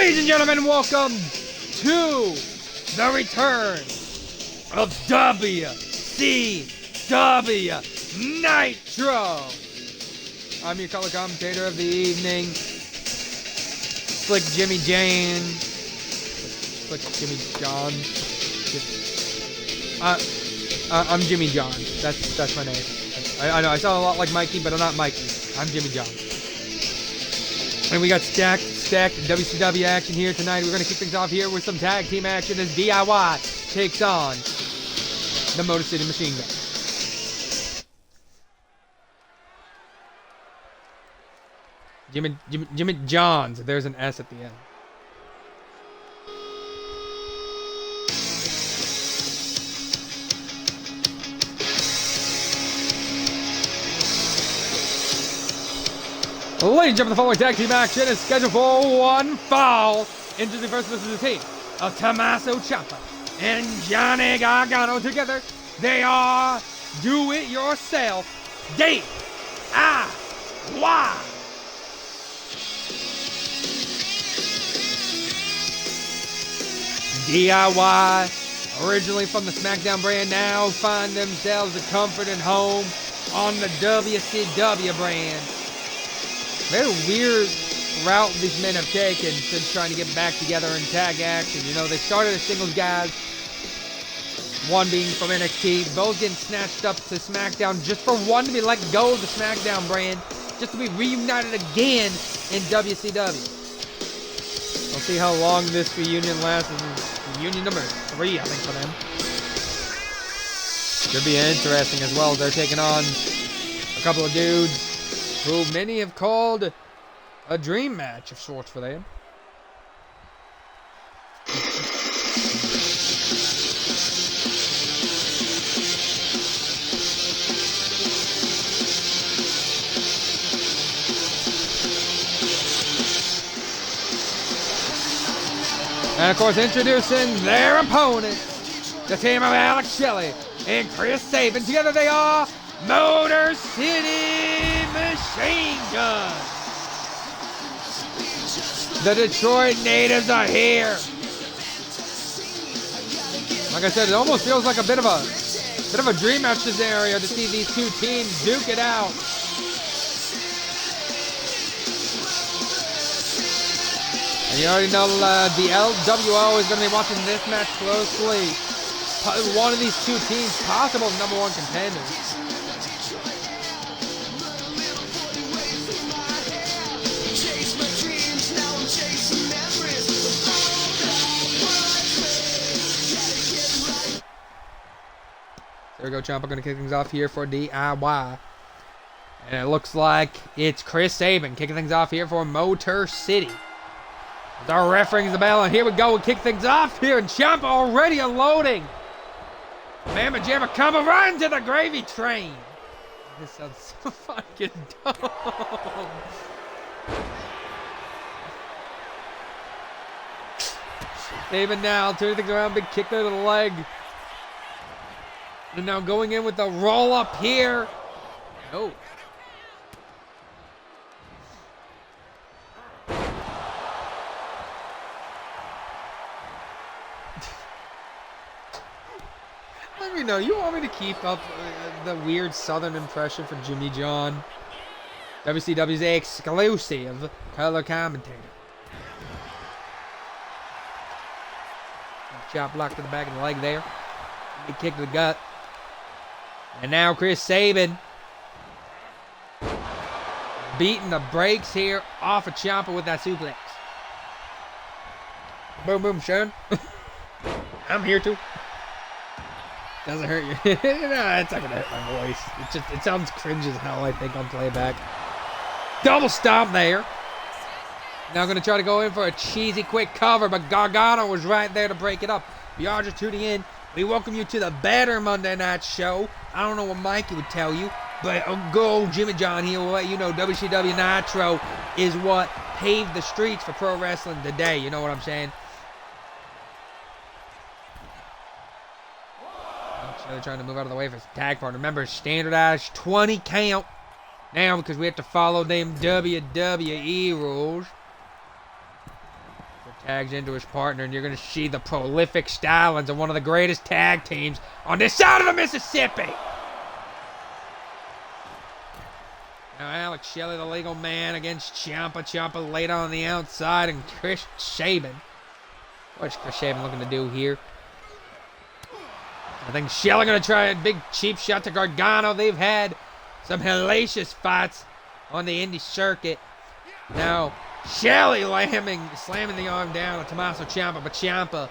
Ladies and gentlemen, welcome to the return of WCW Nitro. I'm your color commentator of the evening, Slick Jimmy Jane. Slick Jimmy John. I'm Jimmy John. That's my name. I know I sound a lot like Mikey, but I'm not Mikey. I'm Jimmy John. And we got stacked WCW action here tonight. We're going to kick things off here with some tag team action as DIY takes on the Motor City Machine Gun. Jimmy Johns. There's an S at the end. Ladies and gentlemen, the following tag team action is scheduled for one fall. Introducing versus the team of Tommaso Ciampa and Johnny Gargano. Together, they are do-it-yourself DIY. DIY, originally from the SmackDown brand, now find themselves a comfort and home on the WCW brand. Very weird route these men have taken since trying to get back together in tag action. You know, they started as singles guys, one being from NXT, both getting snatched up to SmackDown just for one to be let go of the SmackDown brand, just to be reunited again in WCW. We'll see how long this reunion lasts. This is reunion number 3, I think, for them. Should be interesting as well. They're taking on a couple of dudes who many have called a dream match of sorts for them. And of course, introducing their opponents, the team of Alex Shelley and Chris Sabin. Together they are Motor City Machine Gun. The Detroit natives are here. Like I said, it almost feels like a bit of a dream match scenario to see these two teams duke it out. And you already know the LWO is going to be watching this match closely. One of these two teams, possible #1 contenders. There we go, Ciampa going to kick things off here for DIY. And it looks like it's Chris Sabin kicking things off here for Motor City. The ref rings the bell, and here we go. We kick things off here, and Ciampa already unloading. Mamma Jamma coming right into the gravy train. This sounds so fucking dumb. Sabin now turning things around, big kick to the leg. And now going in with the roll up here. No. Let me know. You want me to keep up the weird southern impression for Jimmy John? WCW's exclusive color commentator. Chop block to the back of the leg there. Big kick to the gut. And now Chris Sabin beating the brakes here off of Ciampa with that suplex. Boom, boom, Sean. I'm here too. Doesn't hurt you. No, it's not gonna hurt my voice. It sounds cringe as hell, I think, on playback. Double stomp there. Now gonna try to go in for a cheesy quick cover, but Gargano was right there to break it up. If you are just tuning in, we welcome you to the better Monday Night Show. I don't know what Mikey would tell you, but go Jimmy John here will let you know WCW Nitro is what paved the streets for pro wrestling today. You know what I'm saying? They're trying to move out of the way for his tag partner. Remember, standardized 20 count now because we have to follow them WWE rules. Tags into his partner, and you're going to see the prolific stylings of one of the greatest tag teams on this side of the Mississippi. Now Alex Shelley, the legal man, against Ciampa. Ciampa laid on the outside, and Chris Sabin. What's Chris Sabin looking to do here? I think Shelley going to try a big cheap shot to Gargano. They've had some hellacious fights on the indie circuit. Now, Shelley slamming the arm down on Tommaso Ciampa, but Ciampa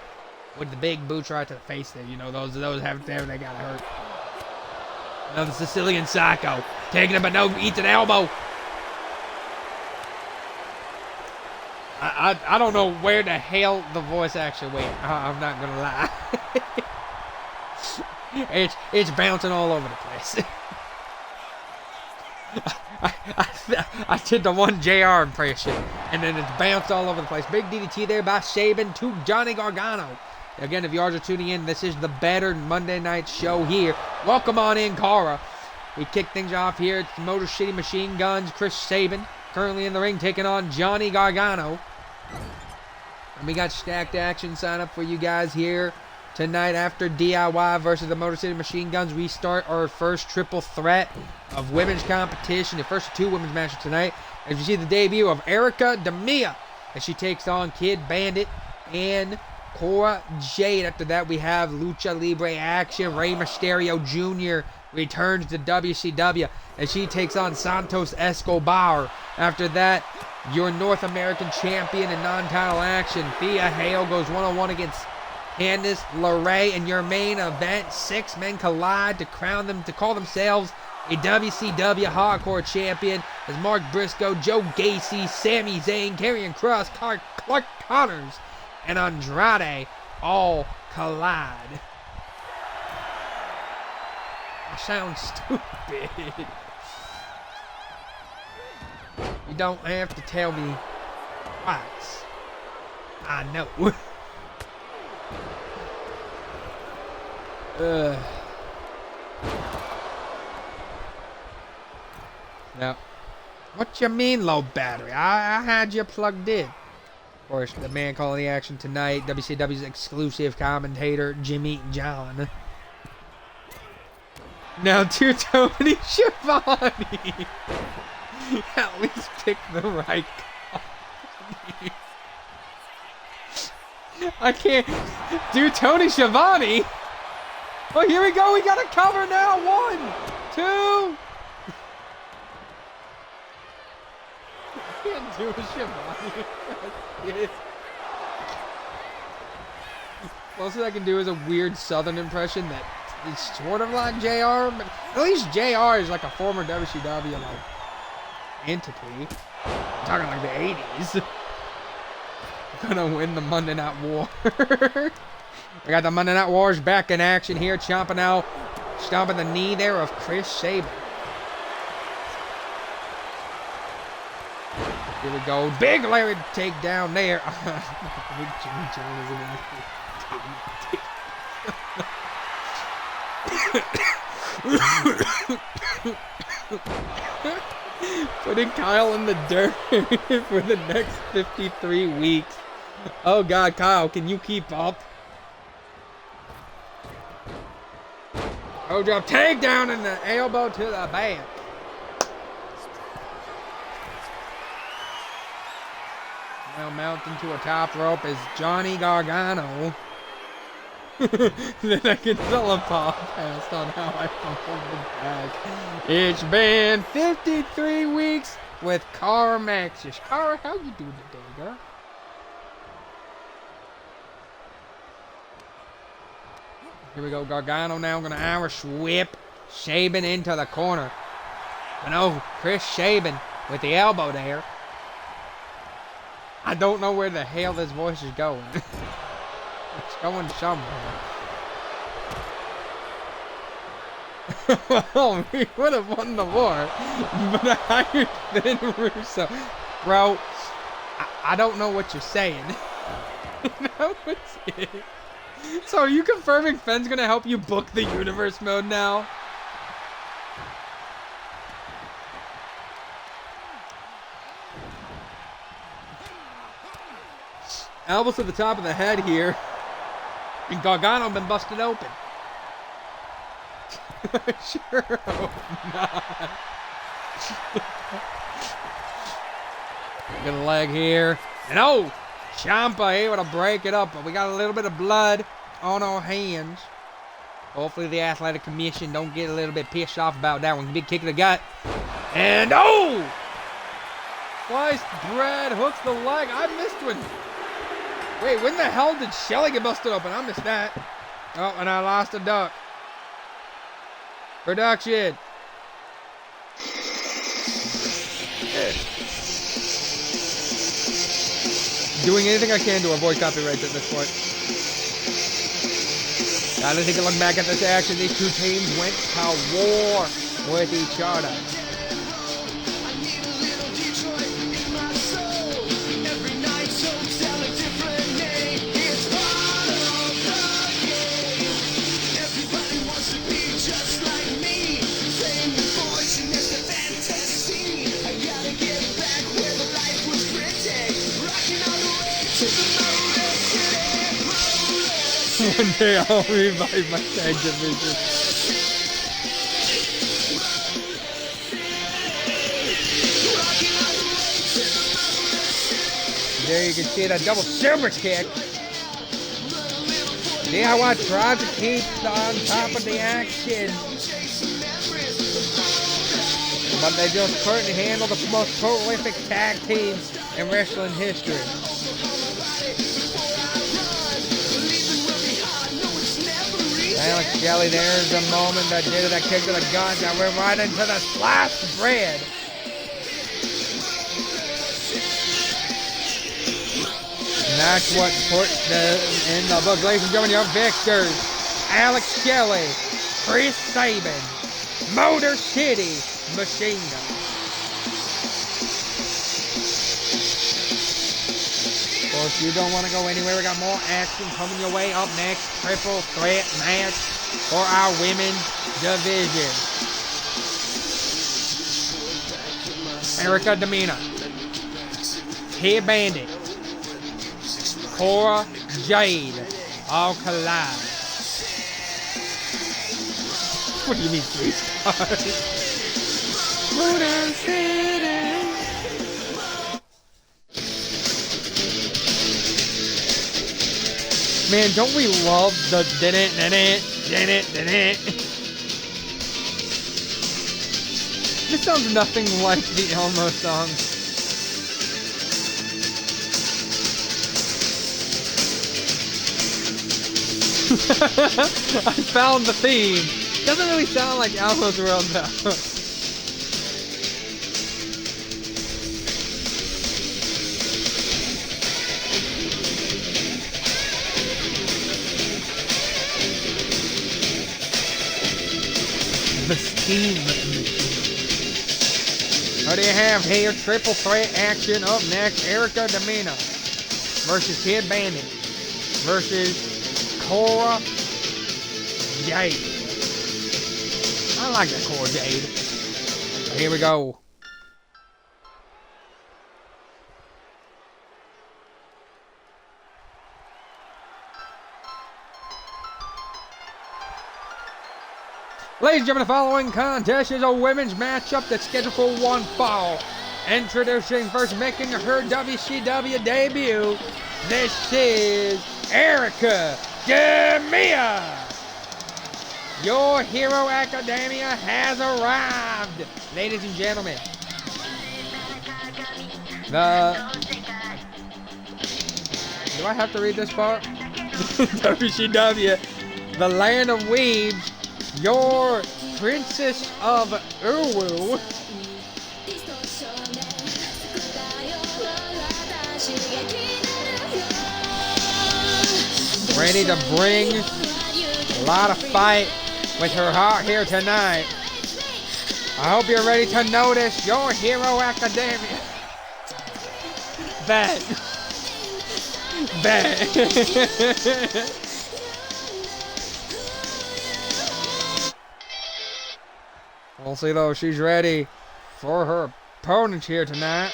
with the big boots right to the face there. You know, those have there, they got hurt. Now the Sicilian Psycho taking it, but no, eats an elbow. I don't know where the hell the voice actually went. I'm not gonna lie. it's bouncing all over the place. I did the one JR impression, and then it's bounced all over the place. Big DDT there by Sabin to Johnny Gargano. Again, if you are just tuning in, this is the better Monday night show here. Welcome on in, Cara. We kick things off here. It's Motor City Machine Guns. Chris Sabin currently in the ring taking on Johnny Gargano. And we got stacked action sign up for you guys here tonight after DIY versus the Motor City Machine Guns. We start our first triple threat of women's competition. The first two women's matches tonight. As you see the debut of Erica Demia as she takes on Kid Bandit and Cora Jade. After that, we have Lucha Libre action. Rey Mysterio Jr. returns to WCW as she takes on Santos Escobar. After that, your North American champion in non-title action, Thea Hale, goes one-on-one against Candice LeRae. In your main event, 6 men collide to call themselves a WCW Hardcore Champion as Mark Briscoe, Joe Gacy, Sami Zayn, Karrion Kross, Clark Connors, and Andrade all collide. I sound stupid. You don't have to tell me twice. I know. Now, what you mean low battery? I had you plugged in. Of course, the man calling the action tonight, WCW's exclusive commentator, Jimmy John. Now to Tony Schiavone. At least pick the right company. I can't do Tony Schiavone. Oh, here we go. We got a cover now. 1, 2. I can't do a Schiavone. Closest I can do is a weird Southern impression that is sort of like JR, but at least JR is like a former WCW like entity. I'm talking like the 80s. Gonna win the Monday Night War. We got the Monday Night Wars back in action here. Ciampa now stomping the knee there of Chris Sabin. Here we go. Big Larry takedown there. Big Jimmy John is in Putting Kyle in the dirt for the next 53 weeks. Oh God, Kyle, can you keep up? Oh, drop takedown and the elbow to the back. Now mounting to a top rope is Johnny Gargano. Then I can tell a podcast on how I performed back. It's been 53 weeks with Cara Maxis. Cara, how you doing today, girl? Here we go. Gargano now going to Irish whip Sabin into the corner. I know Chris Sabin with the elbow there. I don't know where the hell this voice is going. It's going somewhere. Well, we would have won the war, but I hired Finn Russo. Bro, I don't know what you're saying. That was it. So are you confirming Finn's gonna help you book the universe mode now? Elbows to the top of the head here. And Gargano been busted open. Sure hope not. Get a leg here. And oh! Ciampa able to break it up. But we got a little bit of blood on our hands. Hopefully the Athletic Commission don't get a little bit pissed off about that one. Big kick to the gut. And oh! Sliced bread hooks the leg. I missed one. Wait, when the hell did Shelly get busted open? I missed that. Oh, and I lost a duck. Production. Doing anything I can to avoid copyrights at this point. Gotta take a look back at this action. These two teams went to war with each other. One day I'll revive my tag division. There you can see that double super kick. DIY tries to keep on top of the action. But they just couldn't handle the most prolific tag teams in wrestling history. Alex Shelley, there's the moment that did that kick to the gut. Now we're right into the sliced bread. And that's what put in the book. Ladies and gentlemen, your victors, Alex Shelley, Chris Sabin, Motor City Machine Gun. Of course, you don't want to go anywhere. We got more action coming your way. Up next, triple threat match for our women's division. Erica Demina, Kid Bandit, Cora Jade, all collide. What do you mean 3 stars? Motor City. Man, don't we love the didn't. This sounds nothing like the Elmo song. I found the theme. Doesn't really sound like Elmo's World though. The Steam Machine. What do you have here? Triple threat action up next. Erica Demina versus Kid Bandit versus Cora Jade. I like that Cora Jade. So here we go. Ladies and gentlemen, the following contest is a women's matchup that's scheduled for one fall. Introducing first, making her WCW debut, this is Erica Demia. Your Hero Academia has arrived, ladies and gentlemen. Do I have to read this part? WCW, the land of weebs. Your Princess of Uwu ready to bring a lot of fight with her heart here tonight. I hope you're ready to notice Your Hero Academia. Bet. We'll see though if she's ready for her opponents here tonight.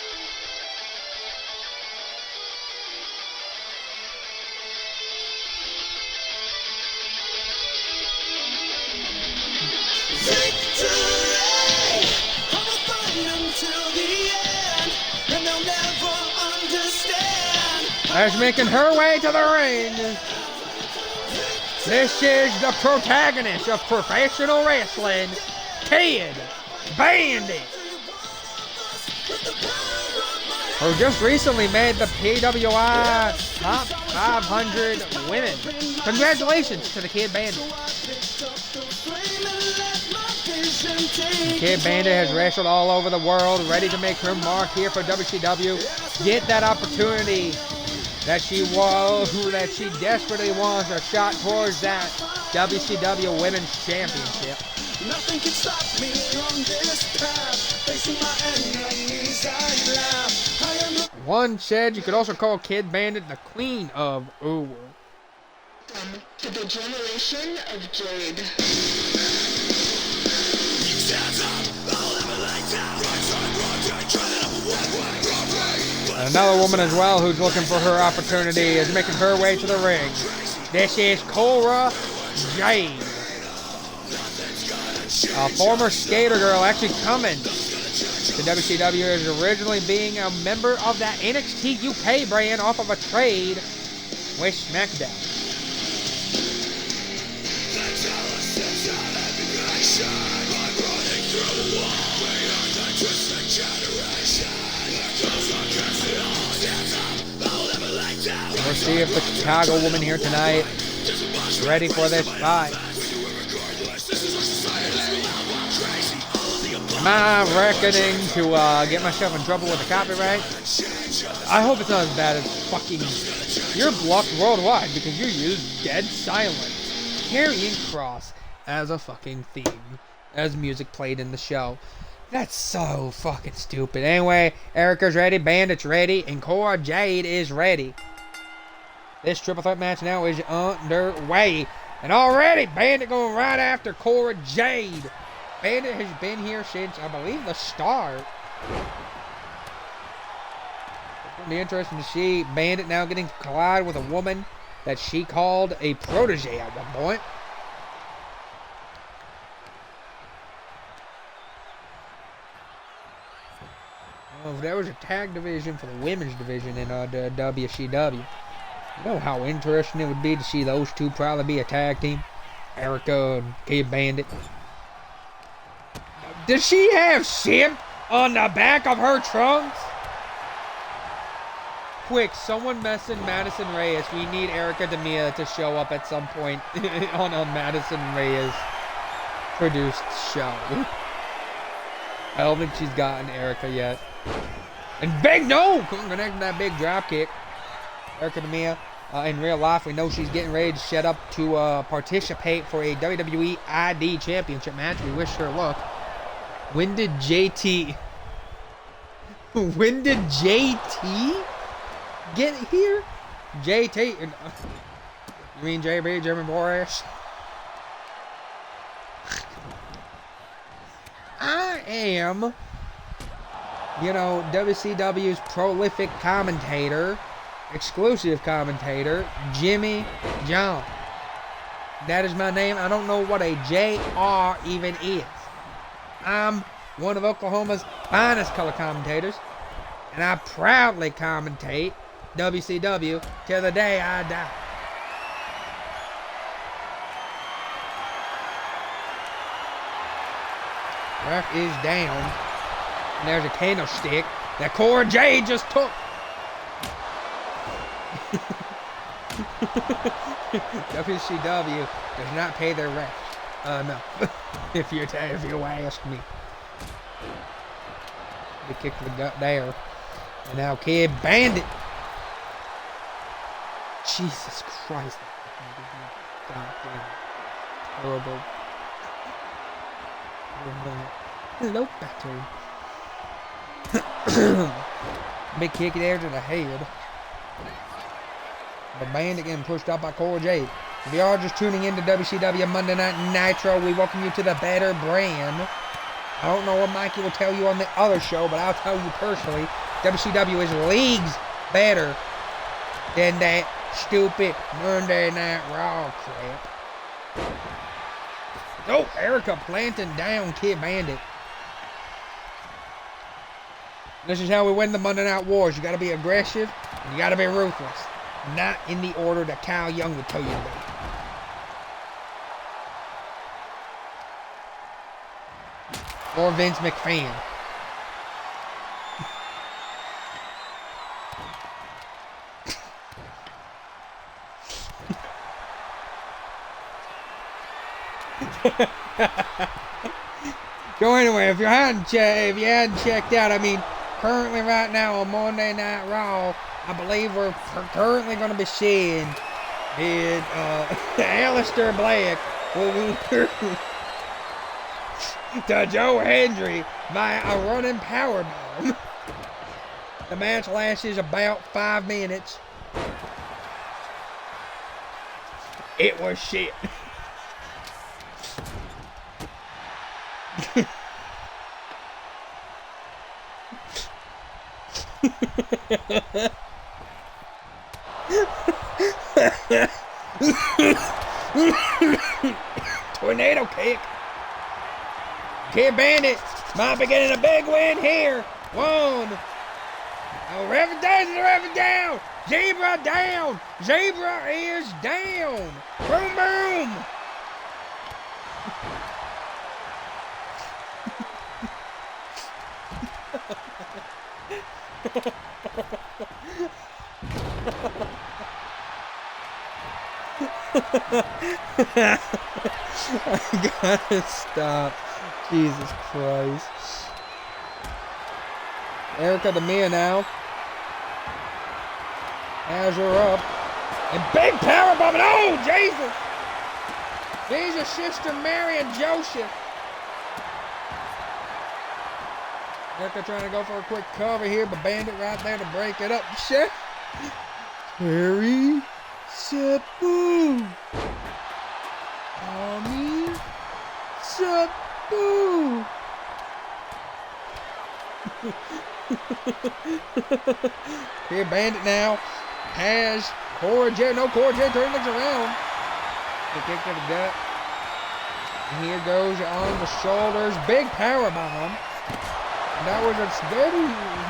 as making her way to the ring. This is the protagonist of professional wrestling, Kid Bandit, who just recently made the PWI Top 500 Women. Congratulations to the Kid Bandit. Kid Bandit has wrestled all over the world, ready to make her mark here for WCW. Get that opportunity that she desperately wants, a shot towards that WCW Women's Championship. Nothing can stop me on this path. Facing my enemies, I laugh. One said you could also call Kid Bandit the Queen of Ooh. To the generation of Jade. Another woman as well who's looking for her opportunity is making her way to the ring. This is Cora Jade, a former skater girl, actually coming to WCW as originally being a member of that NXT UK brand off of a trade with SmackDown. We'll see if the Chicago woman here tonight is ready for this fight. Am I reckoning to get myself in trouble with the copyright? I hope it's not as bad as fucking... You're blocked worldwide because you used Dead Silence, Karrion Kross as a fucking theme, as music played in the show. That's so fucking stupid. Anyway, Erica's ready, Bandit's ready, and Cora Jade is ready. This triple threat match now is underway. And already, Bandit going right after Cora Jade. Bandit has been here since, I believe, the start. It's going to be interesting to see Bandit now getting to collide with a woman that she called a protege at one point. Well, if there was a tag division for the women's division in the WCW, you know how interesting it would be to see those two probably be a tag team? Erica and Kid Bandit. Does she have shit on the back of her trunks? Quick, someone messing Madison Reyes. We need Erica Demia to show up at some point on a Madison Reyes produced show. I don't think she's gotten Erica yet. And Big No! Connecting that big drop kick. Erica Demia, in real life, we know she's getting ready to set up to participate for a WWE ID Championship match. We wish her luck. When did JT get here? JT? You mean JB, German Boris? I am, WCW's prolific commentator, exclusive commentator, Jimmy John. That is my name. I don't know what a JR even is. I'm one of Oklahoma's finest color commentators, and I proudly commentate WCW till the day I die. Ref is down, and there's a candlestick that Cora Jade just took. WCW does not pay their refs. No. if you ask me. They kicked the gut there. And now Kid Bandit. Jesus Christ. Goddamn. Terrible. Hello, battery. Big kick there to the head. The Bandit getting pushed up by Cora Jade. If you are just tuning in to WCW Monday Night Nitro, we welcome you to the better brand. I don't know what Mikey will tell you on the other show, but I'll tell you personally, WCW is leagues better than that stupid Monday Night Raw crap. Oh, Erica planting down Kid Bandit. This is how we win the Monday Night Wars. You got to be aggressive, and you got to be ruthless. Not in the order that Kyle Young would tell you to be. Or Vince McMahon. So anyway, if you hadn't checked out, I mean, currently right now on Monday Night Raw, I believe we're currently going to be seeing Aleister Black will lose to Joe Hendry by a running powerbomb. The match lasts about 5 minutes. It was shit. Tornado kick. Kid Bandit might be getting a big win here. 1. Oh, ref it down, ref it down. Zebra down. Zebra is down. Boom, boom. I gotta stop. Jesus Christ. Erica Demia now has her up. And big powerbomb. Oh, Jesus. Jesus, Sister Mary and Joseph. Erica trying to go for a quick cover here, but Bandit right there to break it up. Shit. Terry Sabu. Tommy Sabu. Here Bandit now has Cora J. No, Cora J turning things around. The kick to the gut. And here goes on the shoulders. Big powerbomb. That was a very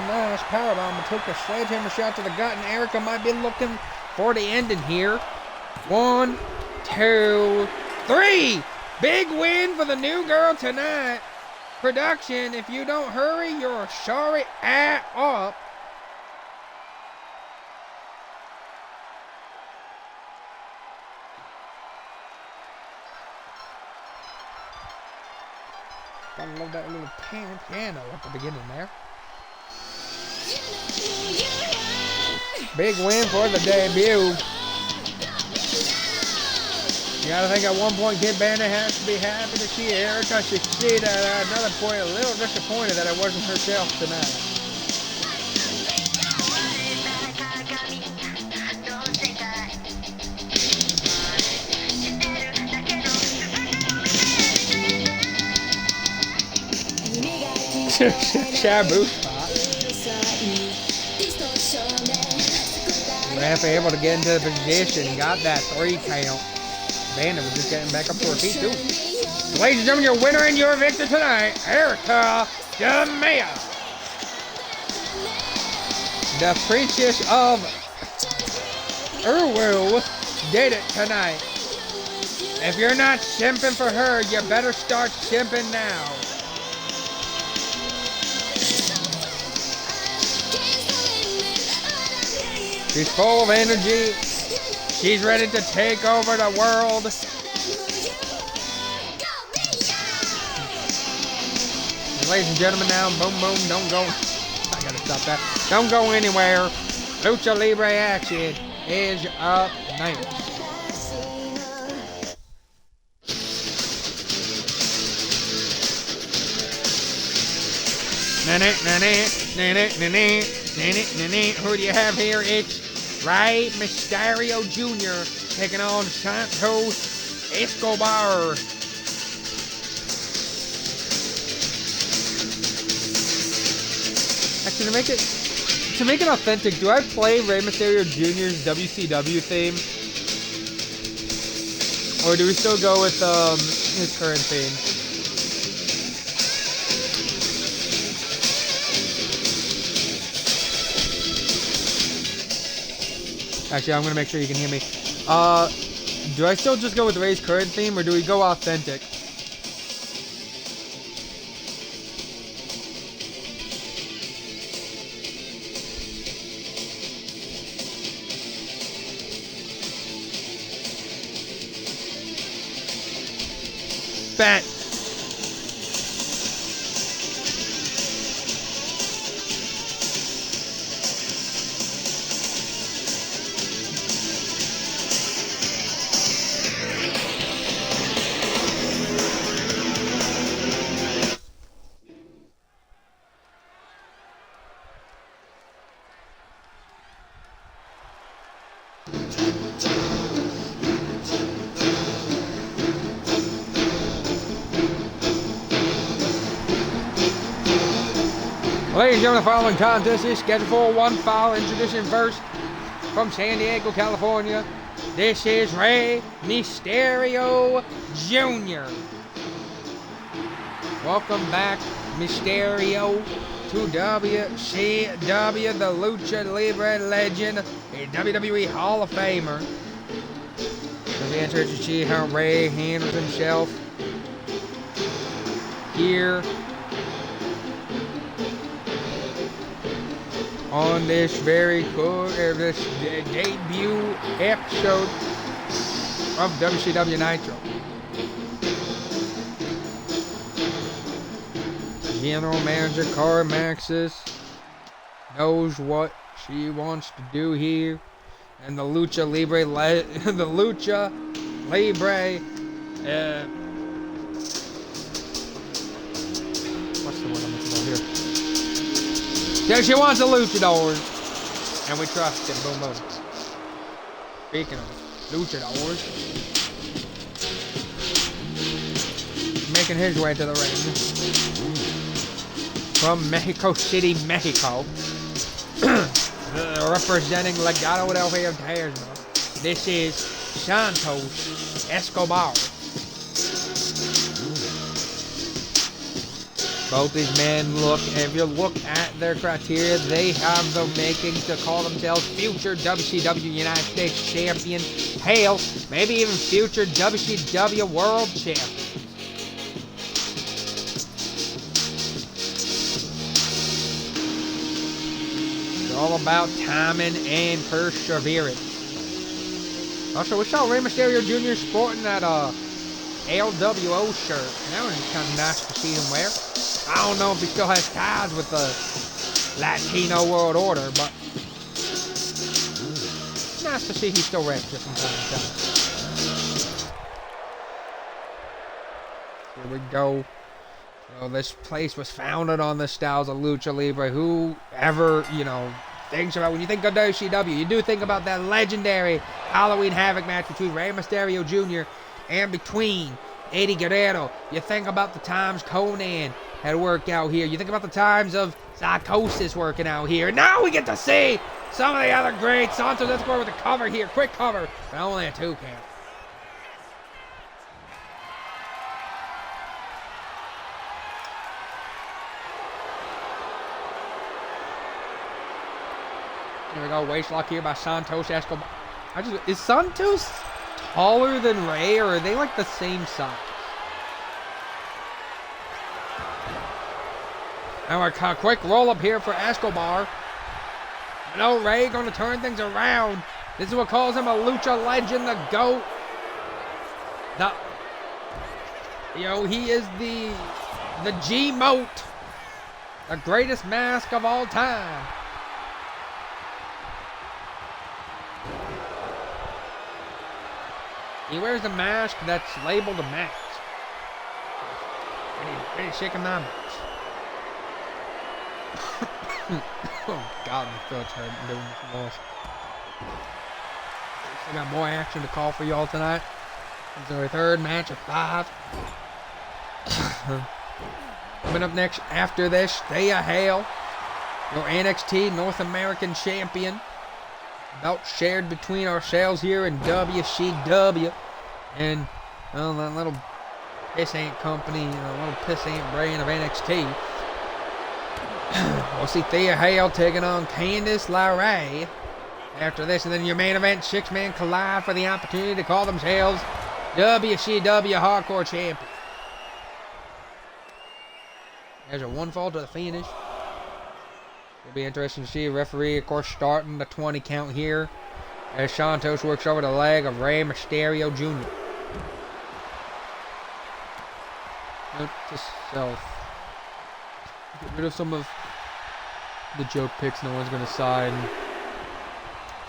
nice powerbomb. It took a sledgehammer shot to the gut, and Erica might be looking for the ending here. 1, 2, 3. Big win for the new girl tonight. Production, if you don't hurry, you're sorry at up. I love that little piano at the beginning there. Big win for the debut. You gotta think at one point Kid Bandit has to be happy to see Erica succeed. At another point, a little disappointed that it wasn't herself tonight. Shabu spot. Ref able to get into the position. Got that 3 count. Bandit was just getting back up to her feet too. Ladies and gentlemen, your winner and your victor tonight, Erica Demia. The Princess of Urwu did it tonight. If you're not simping for her, you better start simping now. She's full of energy. She's ready to take over the world. And ladies and gentlemen, now, boom, boom, don't go. I gotta stop that. Don't go anywhere. Lucha Libre action is up now. Who do you have here? It's Rey Mysterio Jr. taking on Santos Escobar. Actually, to make it authentic, do I play Rey Mysterio Jr.'s WCW theme? Or do we still go with his current theme? Actually, I'm gonna make sure you can hear me. Do I still just go with Ray's current theme, or do we go authentic? Bet. Ladies and gentlemen, the following contest is scheduled for one fall. Introducing first from San Diego, California. This is Rey Mysterio Jr. Welcome back, Mysterio, to WCW, the Lucha Libre legend, a WWE Hall of Famer. As we enter to see how Rey handles himself here on this very cool, this debut episode of WCW Nitro. General Manager Cara Maxis knows what she wants to do here, and the Lucha Libre, what's the word I'm looking for here? Yeah, she wants the luchadors, and we trust him. Boom, boom. Speaking of luchadors, making his way to the ring from Mexico City, Mexico, representing Legado del Fantasma. This is Santos Escobar. Both these men look, if you look at their criteria, they have the makings to call themselves future WCW United States champion. Hell, maybe even future WCW World champion. It's all about timing and perseverance. Also, we saw Rey Mysterio Jr. sporting that LWO shirt, and that was kind of nice to see him wear. I don't know if he still has ties with the Latino World Order, but it's nice to see he still reps it from time to time. Here we go. So this place was founded on the styles of Lucha Libre. Whoever, thinks about, when you think of WCW, you do think about that legendary Halloween Havoc match between Rey Mysterio Jr. and between Eddie Guerrero. You think about the times Conan had worked out here. You think about the times of Psychosis working out here. Now we get to see some of the other greats. Santos Escobar with a cover here. Quick cover, but only a 2 count. Here we go. Waist lock here by Santos Escobar. Is Santos taller than Rey, or are they like the same size? Now a quick roll up here for Escobar. No, Rey going to turn things around. This is what calls him a lucha legend, the GOAT. He is the G-Moat, the greatest mask of all time. He wears a mask that's labeled a mask. Ready to shake him down. Oh God, my throat's hurting doing this loss. I got more action to call for y'all tonight. It's our third match of 5. Coming up next after this, Thea Hale, your NXT North American champion. Belt shared between ourselves here in WCW and that little pissant company, little pissant brand of NXT. We'll see Thea Hale taking on Candice LeRae. After this, and then your main event, six-man collide for the opportunity to call themselves WCW Hardcore Champions. There's a one fall to the finish. It'll be interesting to see. Referee, of course, starting the 20 count here as Santos works over the leg of Rey Mysterio Jr. Note to self. Get rid of some of the joke picks no one's going to sign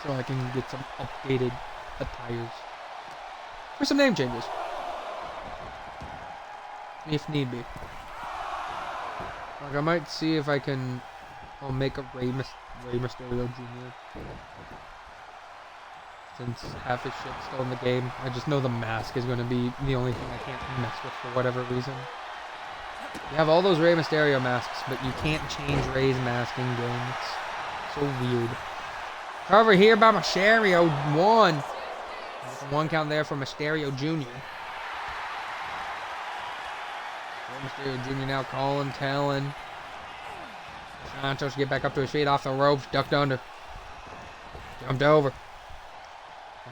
so I can get some updated attires for some name changes if need be. Like I might see if I can make a Rey Mysterio Jr. since half his shit's still in the game. I just know the mask is going to be the only thing I can't mess with for whatever reason. You have all those Rey Mysterio masks, but you can't change Rey's mask in game. It's so weird. Cover here by Mysterio, one. One count there for Mysterio Jr. Mysterio Jr. now calling, telling Santos to get back up to his feet off the ropes, ducked under. Jumped over.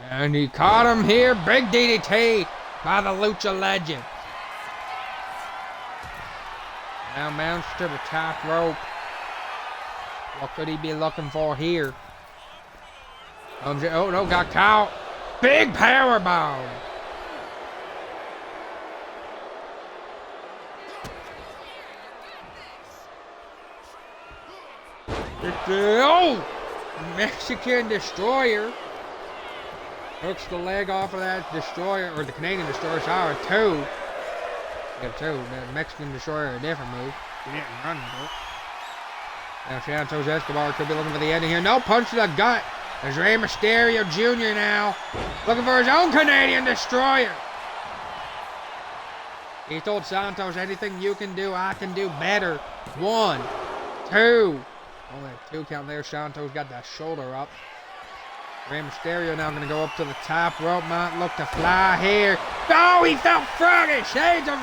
And he caught him here. Big DDT by the Lucha Legend. Now mounts to the top rope. What could he be looking for here? Oh no, got caught. Big power bomb. Oh! Mexican Destroyer. Hooks the leg off of that Destroyer, or the Canadian Destroyer. Sorry, two. We have two. The Mexican Destroyer, a different move. He didn't run for it. Now Santos Escobar could be looking for the ending here. No, punch to the gut. There's Rey Mysterio Jr. now. Looking for his own Canadian Destroyer. He told Santos, anything you can do, I can do better. One, two. Only a 2 count there. Santos got that shoulder up. Rey Mysterio now going to go up to the top rope. Might look to fly here. Oh, he felt froggy. Shades of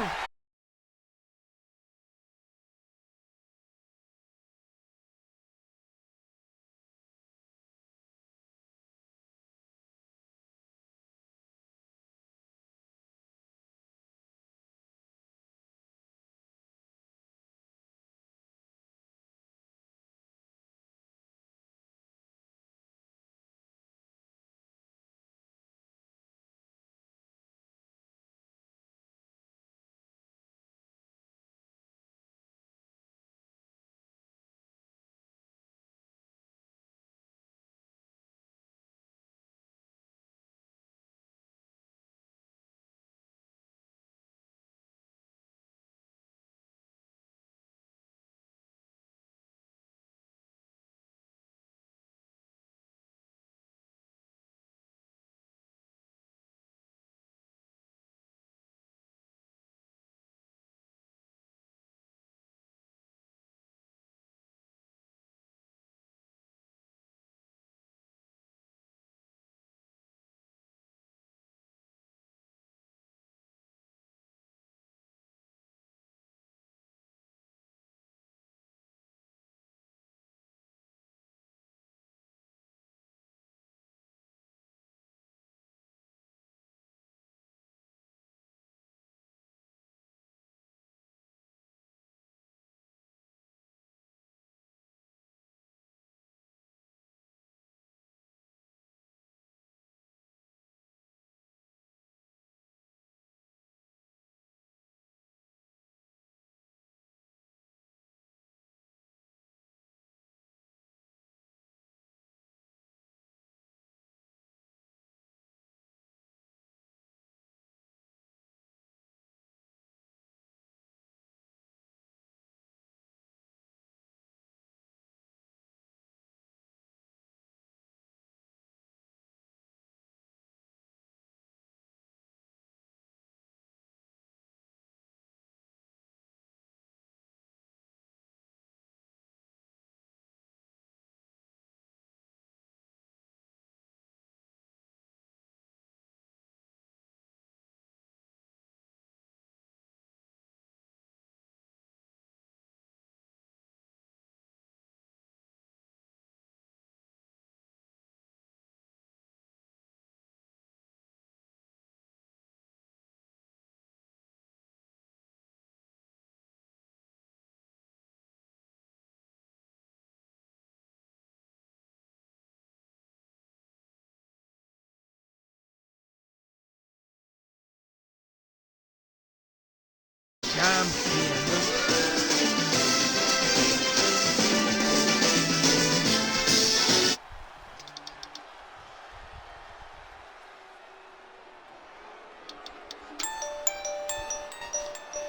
times 10.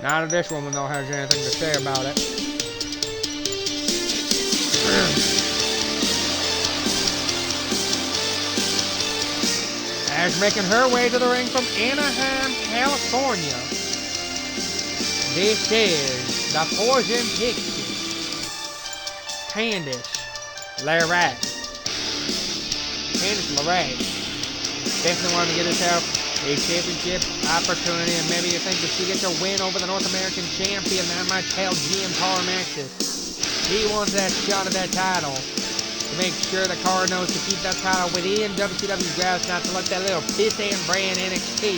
None of this woman though has anything to say about it. As making her way to the ring from Anaheim, California, this is the Poison Pixie, Candice LeRae. Candice LeRae definitely wanted to get herself a championship opportunity, and maybe you think if she gets a win over the North American champion, that might tell GM Maxis he wants that shot at that title to make sure the card knows to keep that title within WCW's grasp, not to let that little piss-and brand NXT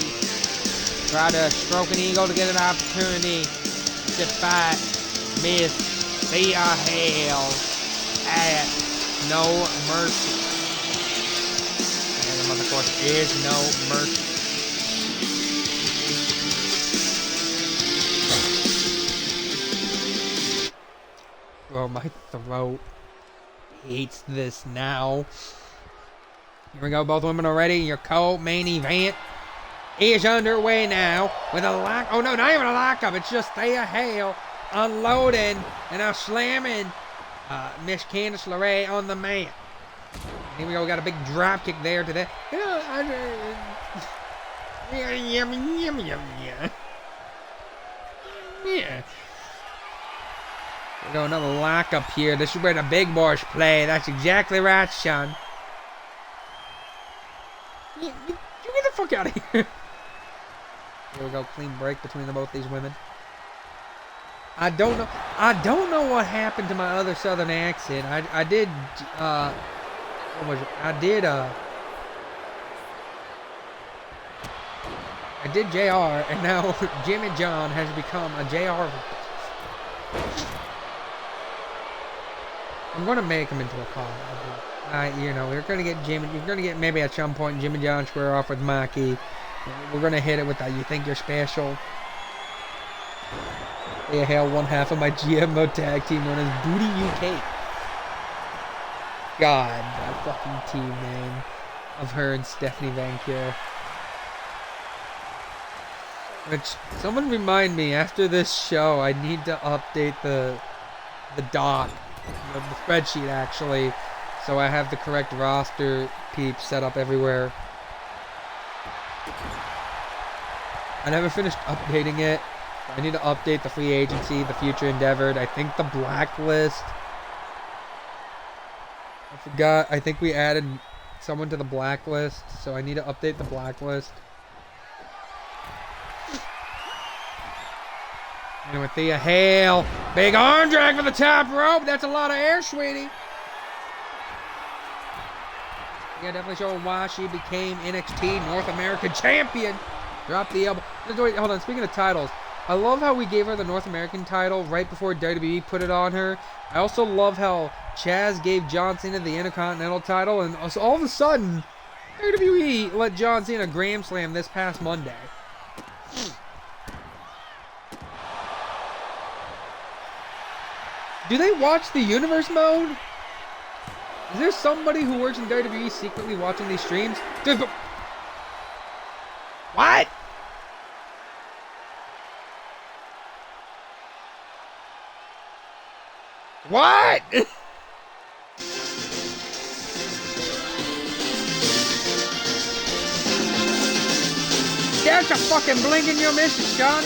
try to stroke an ego to get an opportunity to fight Miss Thea Hale at No Mercy. And of course, is No Mercy. Oh, my throat hates this now. Here we go, both women are ready. Your co-main event is underway now with a lock. Oh no, not even a lockup. It's just Thea Hale unloading and now slamming Miss Candice LeRae on the man. Here we go. We got a big drop kick there to that. Yeah. We got another lockup here. This is where the big boys play. That's exactly right, son. You get the fuck out of here. Here we go. Clean break between both these women. I don't know what happened to my other southern accent. I did JR, and now Jimmy John has become a JR. I'm gonna make him into a call. You know, we're gonna get Jimmy. You're gonna get maybe at some point Jimmy John square off with Mikey. We're gonna hit it with that. You think you're special? They hail one half of my GM mode tag team known as Booty UK. God, that fucking team name of her and Stephanie Van Kier. Which, someone remind me, after this show, I need to update the doc, the spreadsheet actually, so I have the correct roster peeps set up everywhere. I never finished updating it. I need to update the free agency, the future endeavored. I think the blacklist. I forgot. I think we added someone to the blacklist, so I need to update the blacklist. And with Thea Hale, big arm drag for the top rope. That's a lot of air, sweetie. Yeah, definitely showing why she became NXT North American Champion. Drop the elbow. Hold on, speaking of titles, I love how we gave her the North American title right before WWE put it on her. I also love how Chaz gave John Cena the Intercontinental title, and all of a sudden, WWE let John Cena Grand Slam this past Monday. Do they watch the Universe Mode? Is there somebody who works in WWE secretly watching these streams? Dude, what? What? That's a fucking blink in your mission, son.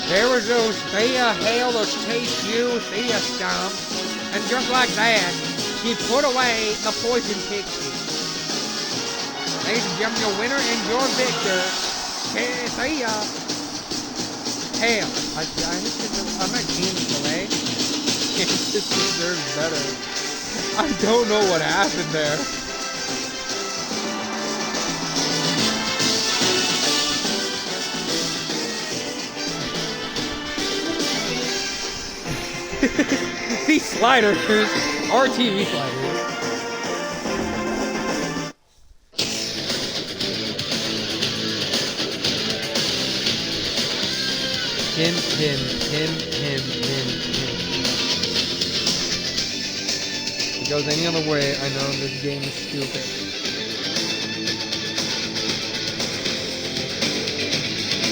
There was those Thea Hale, those Chase U, Thea stomps, and just like that, she put away the Poison Pixie. Ladies and gentlemen, your winner and your victor, Thea Hale. I'm not Candice LeRae. It just deserves better. I don't know what happened there. These sliders are TV sliders. Pin. If it goes any other way, I know this game is stupid.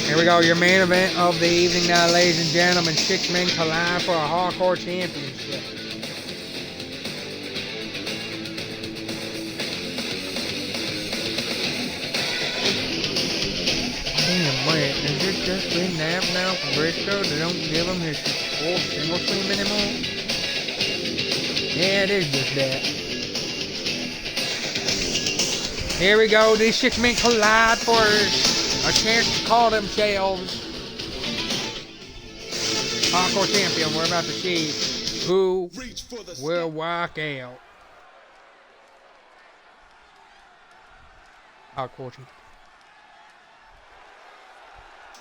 Here we go, your main event of the evening now, ladies and gentlemen. 6 men collide for a hardcore championship. Damn, man, is it just been nabbed now from Briscoe? They don't give him his full single stream anymore? Yeah, it is just that. Here we go, these 6 men collide for a chance to call themselves hardcore champion. We're about to see who will walk out. Hardcore champion.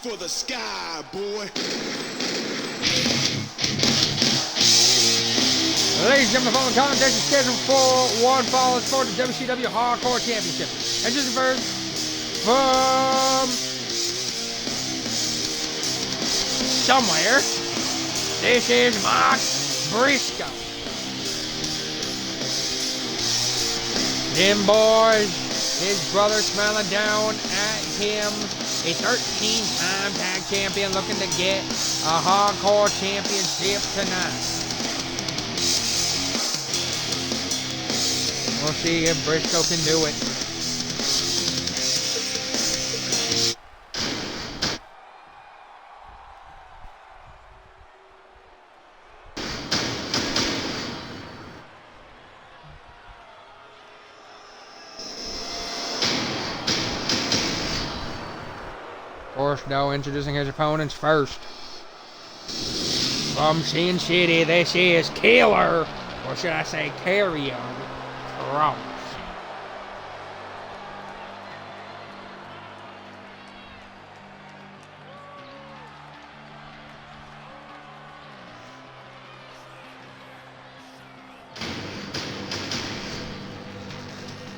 For the sky, boy. Ladies and gentlemen, the following contest is scheduled for one fall for the WCW Hardcore Championship. And just first from somewhere, this is Mark Briscoe. Them boys, his brother smiling down at him. A 13-time tag champion looking to get a hardcore championship tonight. We'll see if Briscoe can do it. Of course, though, introducing his opponents first. From Sin City, this is Killer, or should I say Carrion Cross.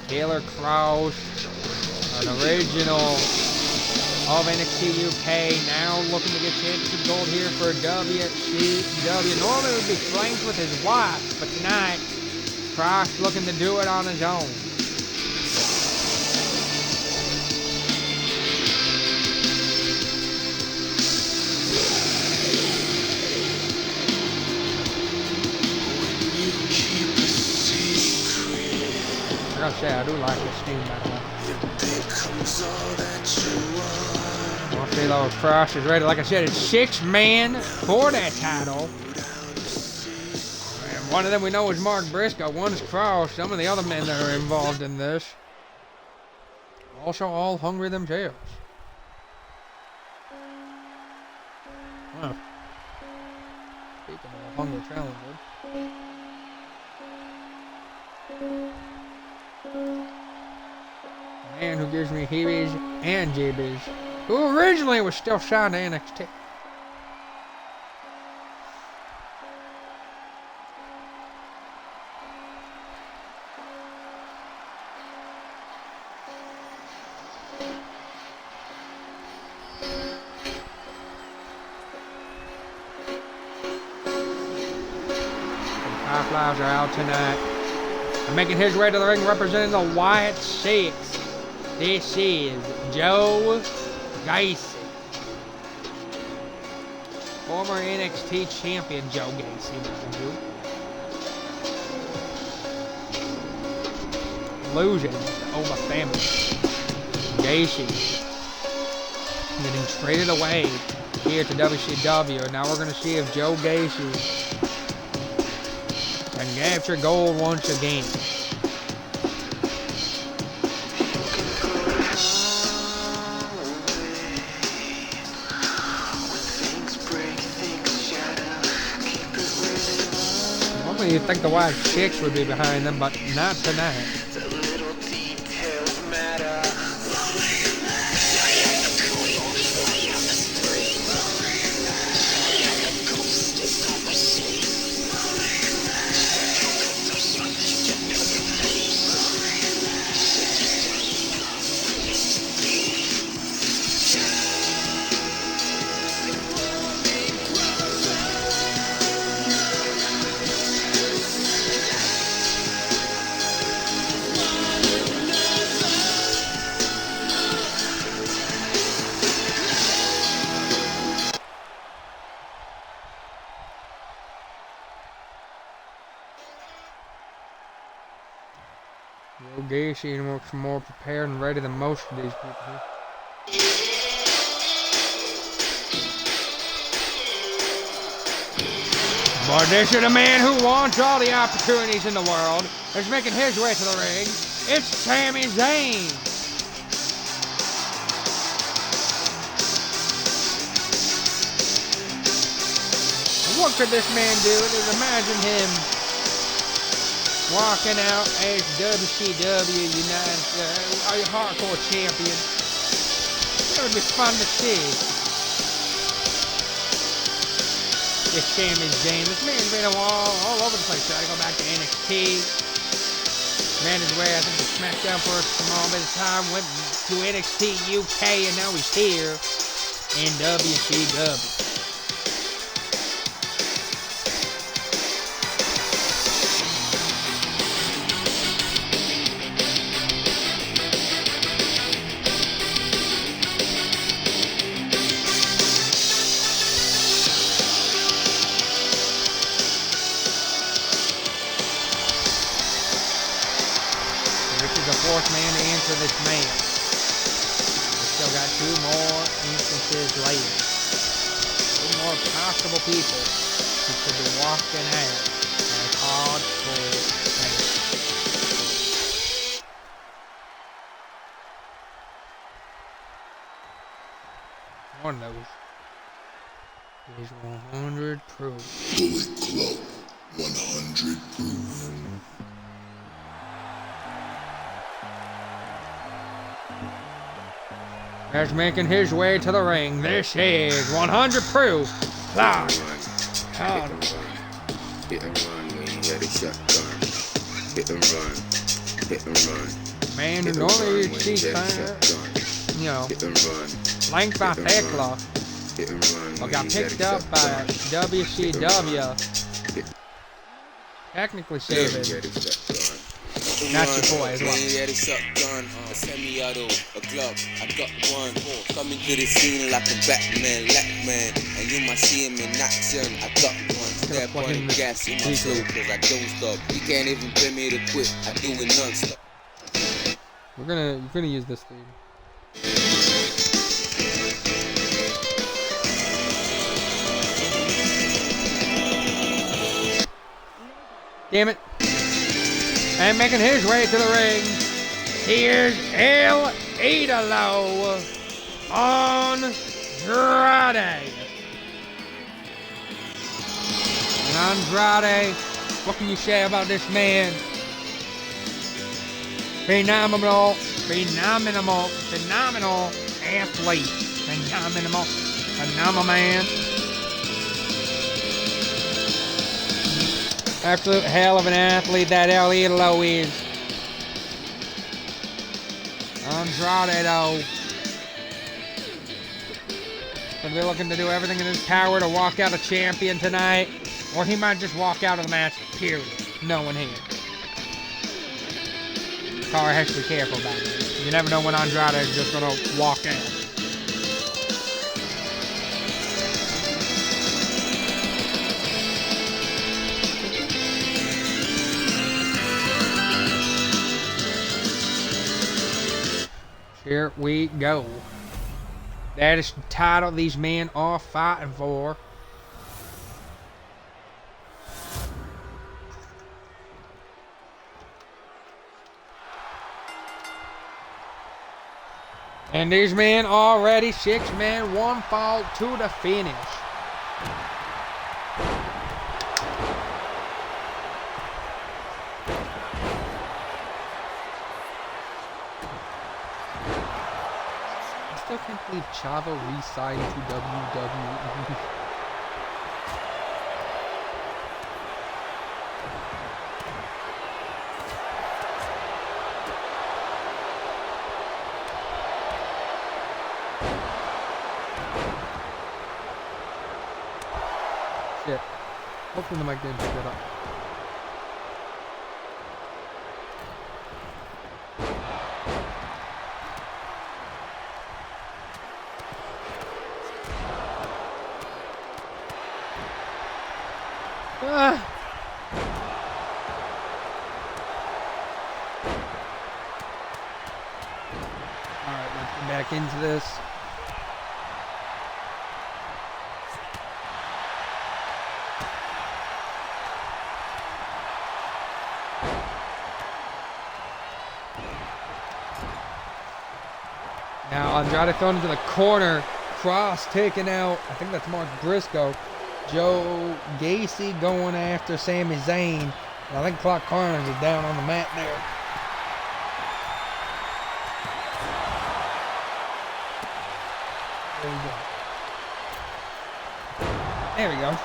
Killer Cross, an original of NXT UK, now looking to get championship gold here for WCW. Normally it would be flanked with his wife, but tonight, Cross looking to do it on his own. I gotta say, I do like this team, by the way. I'll see those Cross is ready. Like I said, it's 6 men for that title. And one of them we know is Mark Briscoe. One's Cross. Some of the other men that are involved in this also all hungry themselves. Huh. Speaking of hungry challenges. Man who gives me heebies and jibbies, who originally was still signed to NXT. High Flyers are out tonight. And making his way to the ring representing the White Six. This is Joe Gacy. Former NXT champion Joe Gacy. Losing to Oma Family. Gacy getting traded away here to WCW. Now we're going to see if Joe Gacy can capture gold once again. Normally you'd think the white chicks would be behind them, but not tonight. The little details matter. Gacy looks more prepared and ready than most of these people. But this is a man who wants all the opportunities in the world. Is making his way to the ring. It's Sami Zayn. What could this man do? Just imagine him walking out as WCW United Hardcore Champion. That would be fun to see. This Sami Zayn. This man's been all over the place. Tried to go back to NXT. Ran his way, I think, to SmackDown for a small bit of time. Went to NXT UK, and now he's here in WCW. Fourth man to answer this man. We still got two more instances later. Two more possible people who could be walking out as hardcore fans. One of those is 100 proof. Bullet Club 100 proof. As making his way to the ring, this is 100 proof. Clark. Hit and run when you had a shotgun. Hit and run. Hit and run. Man, normally you'd see flanked by Thekla. But got picked up by WCW. Technically saving. Not your boy as well. A semi-auto, a Glock, I got one. Coming to the scene like a Batman, Lackman. And you might see him in action, I got one. Step on the gas in my soul, cause I don't stop. You can't even pay me to quit, I do it non-stop. We're gonna use this theme. Damn it. And making his way to the ring, here's El Idolo Andrade. And Andrade, what can you say about this man? Phenomenal athlete. Phenomenal man. Absolute hell of an athlete that El Idolo is. Andrade, though, gonna be looking to do everything in his power to walk out a champion tonight. Or he might just walk out of the match, period. No one here. Car has to be careful about it. You never know when Andrade is just gonna walk out. Here we go. That is the title these men are fighting for. And these men already 6 men, 1 fall to the finish. can't believe Chavo re-signed to WWE. Shit. Hopefully the mic didn't pick that up. Ah. Alright, let's get back into this. Now Andrade thrown into the corner. Cross taken out. I think that's Mark Briscoe. Joe Gacy going after Sami Zayn. And I think Clark Carnage is down on the mat there. There we go. There we go.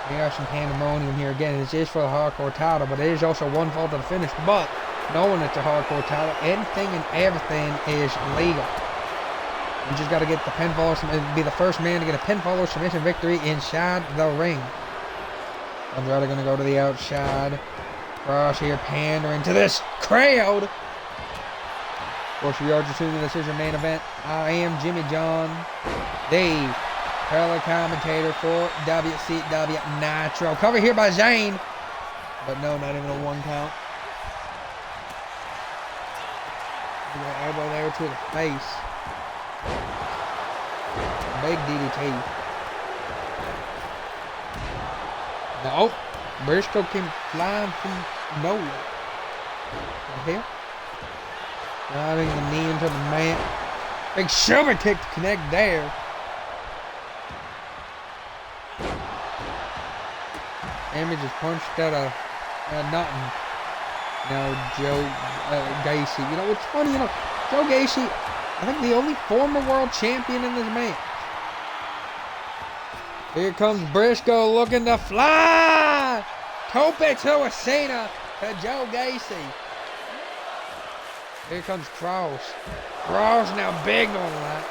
Chaos and pandemonium here again. This is for the hardcore title, but it is also one fall to the finish. But knowing it's a hardcore title, anything and everything is legal. You just got to get the pinfall or be the first man to get a pinfall or submission victory inside the ring. Andrade going to go to the outside. Cross here, pandering to this crowd. Of course, we are just tuning this is your main event. I am Jimmy John, the color commentator for WCW Nitro. Cover here by Zayn. But no, not even a one count. Elbow there to the face. Big DDT. No, Briscoe came flying from nowhere. Right here. Driving the knee into the mat. Big shoulder kick to connect there. Amy just punched out of nothing. Now Joe Gacy. You know, it's funny, you know, Joe Gacy, I think the only former world champion in this match. Here comes Briscoe looking to fly. Tope to a Cena to Joe Gacy. Here comes Cross. Cross now big on that.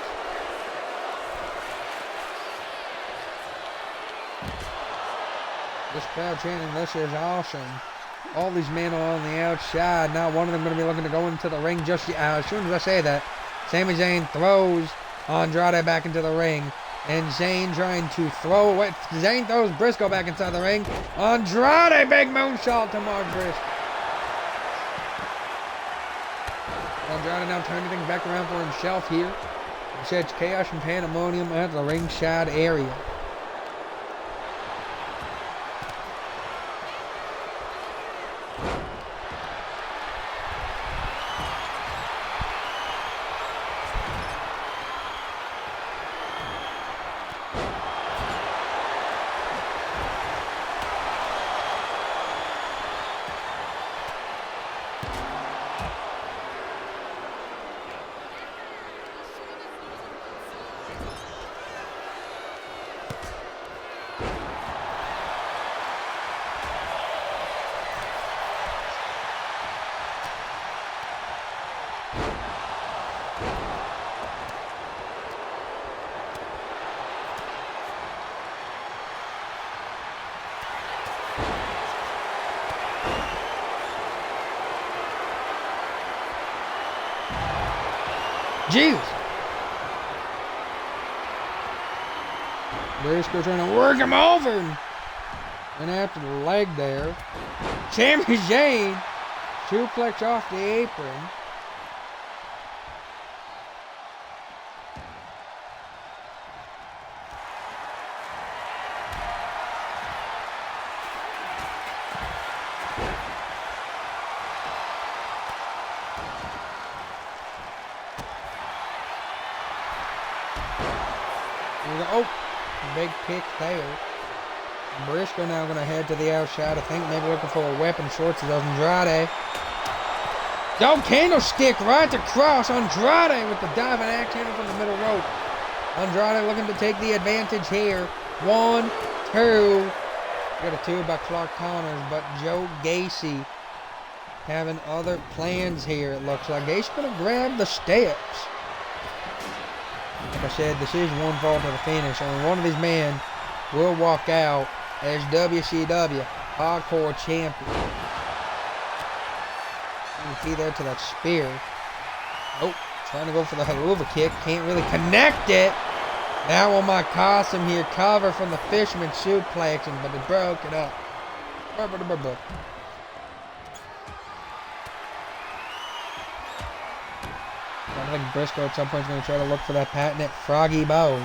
This crowd chanting, this is awesome. All these men are on the outside. Now one of them going to be looking to go into the ring just as soon as I say that. Sami Zayn throws Andrade back into the ring. And Zayn trying to throw away. Zayn throws Briscoe back inside the ring. Andrade, big moonsault to Mark Briscoe. Andrade now turning things back around for himself here. He sets chaos and pandemonium at the ringside area. Jesus! Briscoe trying to work him over. And after the leg there, Sami Zayn suplex off the apron. Oh, big kick there. Briscoe now going to head to the outside. I think maybe looking for a weapon short to Andrade. Don't candlestick right to Cross. Andrade with the diving axe handle from the middle rope. Andrade looking to take the advantage here. 1, 2. Got a 2 by Clark Connors, but Joe Gacy having other plans here. It looks like Gacy's going to grab the steps. Like I said, this is one fall to the finish. Only one of these men will walk out as WCW Hardcore Champion. DDT there to that spear. Nope. Trying to go for the Helluva kick. Can't really connect it. That one might cost him here. Cover from the Fisherman suplexing, but it broke it up. I think Briscoe at some point is going to try to look for that patented froggy bow.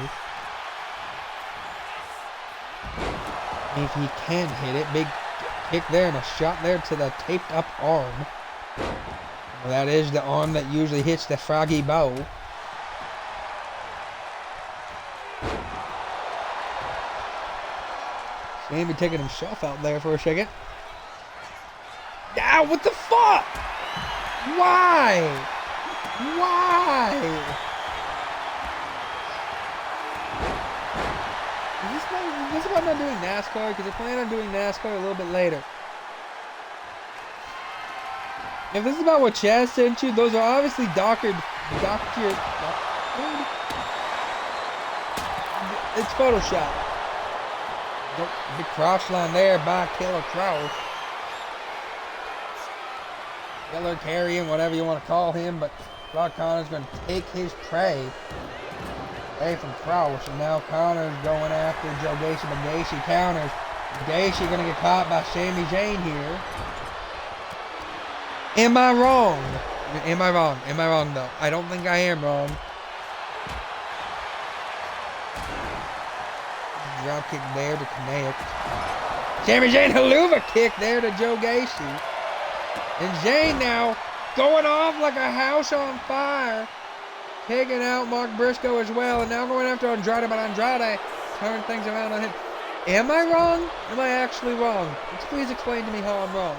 If he can hit it. Big kick there and a shot there to the taped up arm. Well, that is the arm that usually hits the froggy bow. Sammy taking himself out there for a second. Ah, what the fuck? Why? Why? Is this about not doing NASCAR? Because they plan on doing NASCAR a little bit later. If this is about what Chaz sent you, those are obviously doctored. It's Photoshop. Big cross line there by Killer Kross. Killer carrying, whatever you want to call him, but Clark Connor's going to take his prey away from Kross, and now Connor's going after Joe Gacy, but Gacy counters. Gacy going to get caught by Sami Zayn here. Am I wrong? Am I wrong? Am I wrong, though? I don't think I am wrong. Drop kick there to connect. Sami Zayn Helluva kick there to Joe Gacy. And Zayn now going off like a house on fire. Taking out Mark Briscoe as well. And now going after Andrade, but Andrade turned things around on him. Am I wrong? Am I actually wrong? Please explain to me how I'm wrong.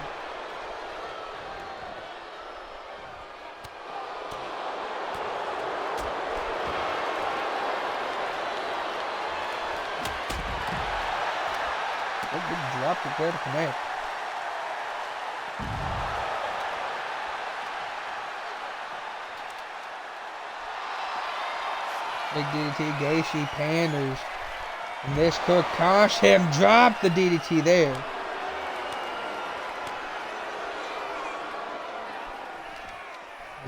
Big drop kick there to connect. Big DDT, Gacy panders. And this could cost him. Drop the DDT there.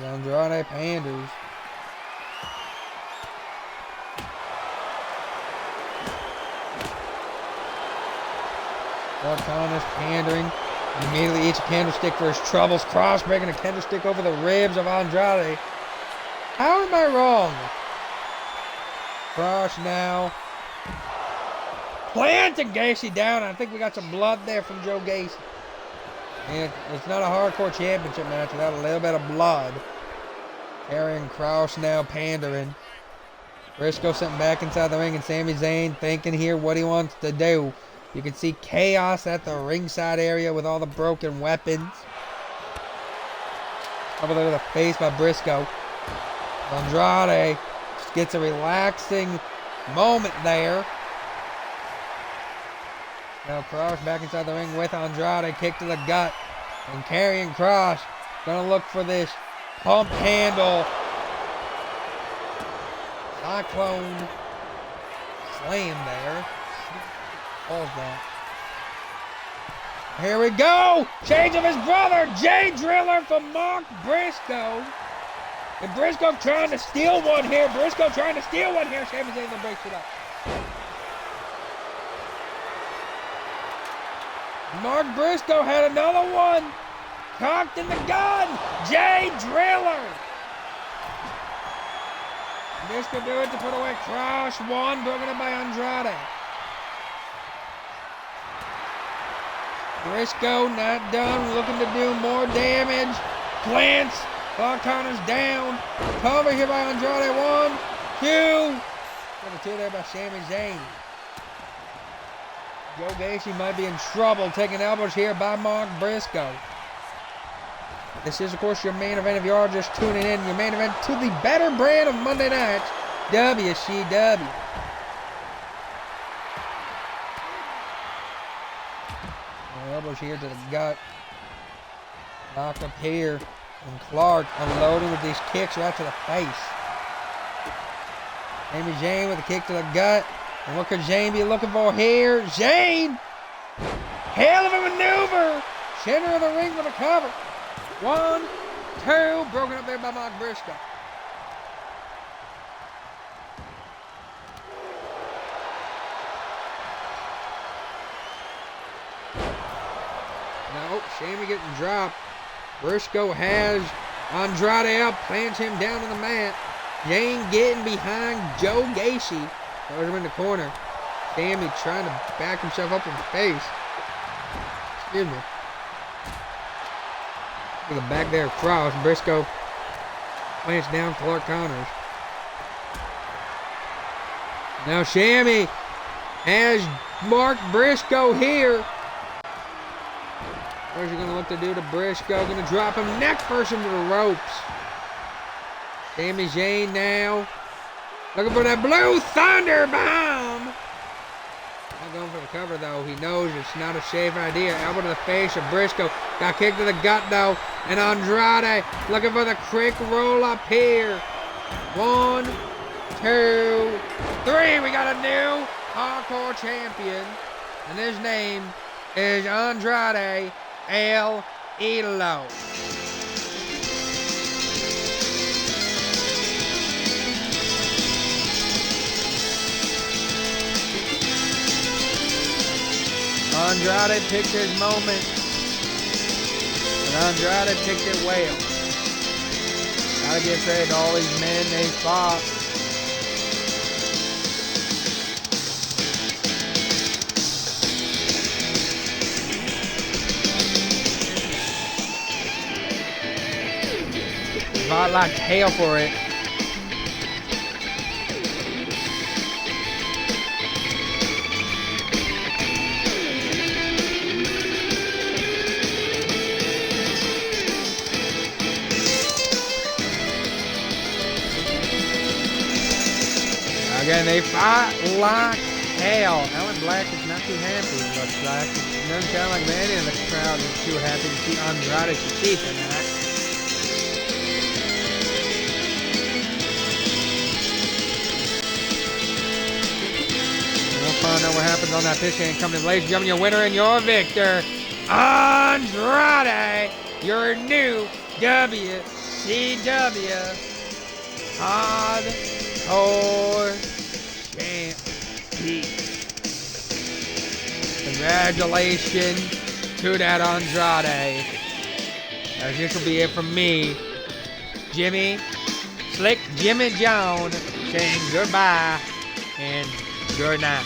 Andrade panders. Connor's pandering. And immediately eats a candlestick for his troubles. Cross breaking a candlestick over the ribs of Andrade. How am I wrong? Cross now. Planting Gacy down. I think we got some blood there from Joe Gacy. And it's not a hardcore championship match without a little bit of blood. Carrying Cross now pandering. Briscoe sitting back inside the ring, and Sami Zayn thinking here what he wants to do. You can see chaos at the ringside area with all the broken weapons. Over there to the face by Briscoe. Andrade just gets a relaxing moment there. Now Cross back inside the ring with Andrade. Kick to the gut. And carrying Cross. Gonna look for this pump handle. Cyclone slam there. Pause that. Here we go! Change of his brother, Jay Driller from Mark Briscoe. And Briscoe trying to steal one here. Sami Zayn breaks it up. Mark Briscoe had another one. Cocked in the gun. Jay Driller. Briscoe do it to put away Cross. One broken up by Andrade. Briscoe not done, looking to do more damage. Plants. Clark Connor's down. Cover here by Andrade. 1, 2. Got a 2 there by Sami Zayn. Joe Gacy might be in trouble. Taking elbows here by Mark Briscoe. This is, of course, your main event if you are just tuning in. Your main event to the better brand of Monday nights, WCW. Elbows here to the gut. Knocked up here. And Clark unloading with these kicks right to the face. Sami Zayn with a kick to the gut. And what could Zayn be looking for here? Zayn! Hell of a maneuver! Center of the ring with a cover. 1, 2. Broken up there by Mark Briscoe. No, Sami getting dropped. Briscoe has Andrade up, plants him down on the mat. Zayn getting behind Joe Gacy. Throws him in the corner. Sami trying to back himself up in the face. Excuse me. With a back there cross. Briscoe plants down Clark counters. Now Sami has Mark Briscoe here. What's he going to look to do to Briscoe? Going to drop him neck first into the ropes. Sami Zayn now. Looking for that blue thunder bomb. Not going for the cover though. He knows it's not a safe idea. Elbow to the face of Briscoe. Got kicked to the gut though. And Andrade looking for the quick roll up here. 1, 2, 3. We got a new hardcore champion. And his name is Andrade El Idolo. Andrade picked his moment. And Andrade picked it well. Gotta give credit to all these men they fought. Fought like hell for it. Again, they fight like hell. Alan Black is not too happy, it looks like. It doesn't sound like many in the crowd is too happy to see Andrade succeed tonight. We'll find out what happens on that pitch hand coming. Ladies and gentlemen, your winner and your victor, Andrade, your new WCW Hardcore Champion. Congratulations to that Andrade. As this will be it from me, Jimmy, Slick Jimmy Jones, saying goodbye and good night.